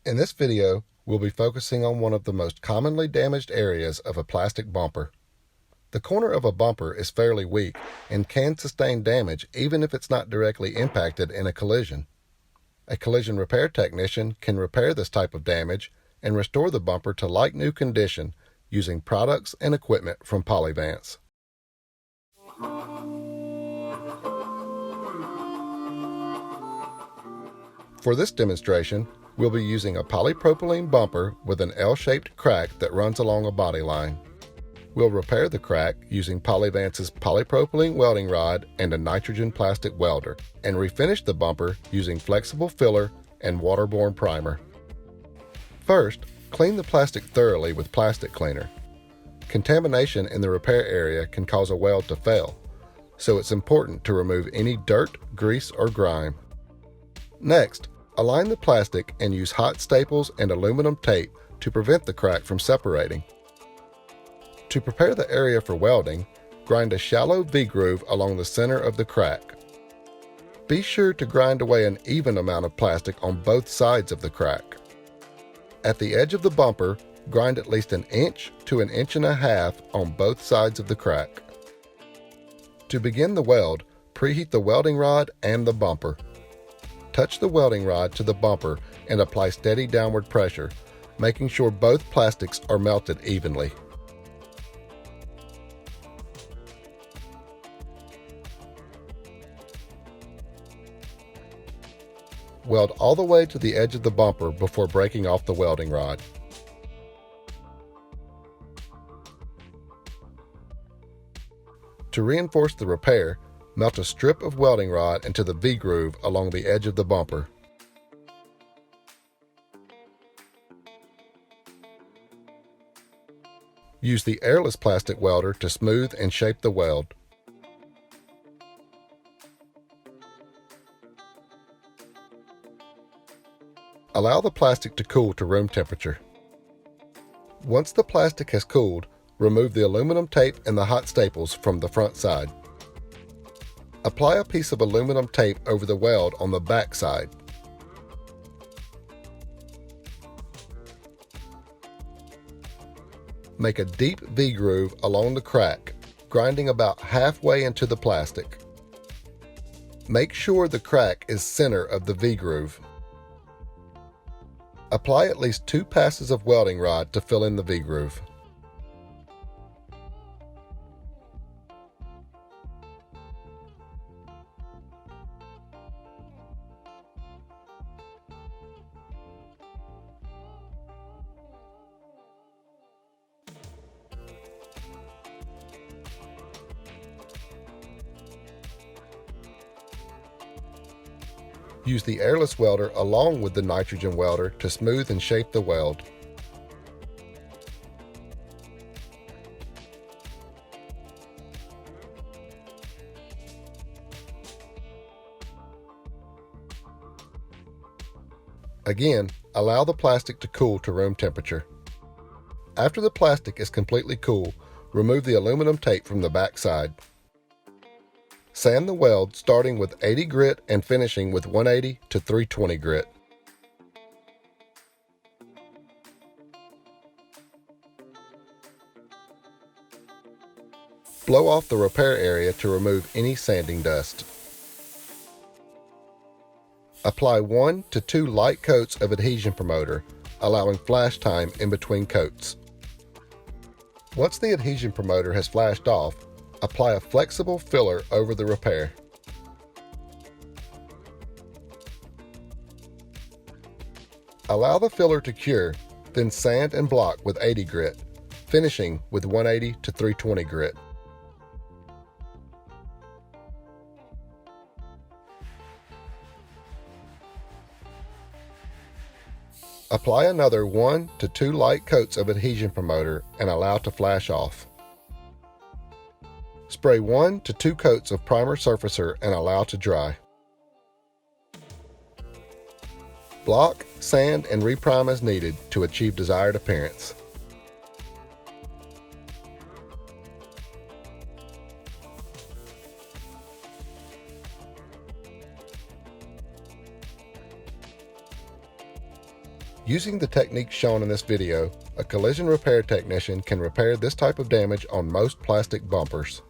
In this video, we'll be focusing on one of the most commonly damaged areas of a plastic bumper. The corner of a bumper is fairly weak and can sustain damage even if it's not directly impacted in a collision. A collision repair technician can repair this type of damage and restore the bumper to like-new condition using products and equipment from Polyvance. For this demonstration, we'll be using a polypropylene bumper with an L-shaped crack that runs along a body line. We'll repair the crack using Polyvance's polypropylene welding rod and a nitrogen plastic welder, and refinish the bumper using flexible filler and waterborne primer. First, clean the plastic thoroughly with plastic cleaner. Contamination in the repair area can cause a weld to fail, so it's important to remove any dirt, grease, or grime. Next, align the plastic and use hot staples and aluminum tape to prevent the crack from separating. To prepare the area for welding, grind a shallow V-groove along the center of the crack. Be sure to grind away an even amount of plastic on both sides of the crack. At the edge of the bumper, grind at least 1 inch to 1.5 inches on both sides of the crack. To begin the weld, preheat the welding rod and the bumper. Touch the welding rod to the bumper and apply steady downward pressure, making sure both plastics are melted evenly. Weld all the way to the edge of the bumper before breaking off the welding rod. To reinforce the repair, melt a strip of welding rod into the V-groove along the edge of the bumper. Use the airless plastic welder to smooth and shape the weld. Allow the plastic to cool to room temperature. Once the plastic has cooled, remove the aluminum tape and the hot staples from the front side. Apply a piece of aluminum tape over the weld on the back side. Make a deep V-groove along the crack, grinding about halfway into the plastic. Make sure the crack is center of the V-groove. Apply at least 2 passes of welding rod to fill in the V-groove. Use the airless welder along with the nitrogen welder to smooth and shape the weld. Again, allow the plastic to cool to room temperature. After the plastic is completely cool, remove the aluminum tape from the back side. Sand the weld starting with 80 grit and finishing with 180 to 320 grit. Blow off the repair area to remove any sanding dust. Apply 1 to 2 light coats of adhesion promoter, allowing flash time in between coats. Once the adhesion promoter has flashed off, apply a flexible filler over the repair. Allow the filler to cure, then sand and block with 80 grit, finishing with 180 to 320 grit. Apply another 1 to 2 light coats of adhesion promoter and allow to flash off. Spray 1 to 2 coats of primer surfacer and allow to dry. Block, sand, and reprime as needed to achieve desired appearance. Using the techniques shown in this video, a collision repair technician can repair this type of damage on most plastic bumpers.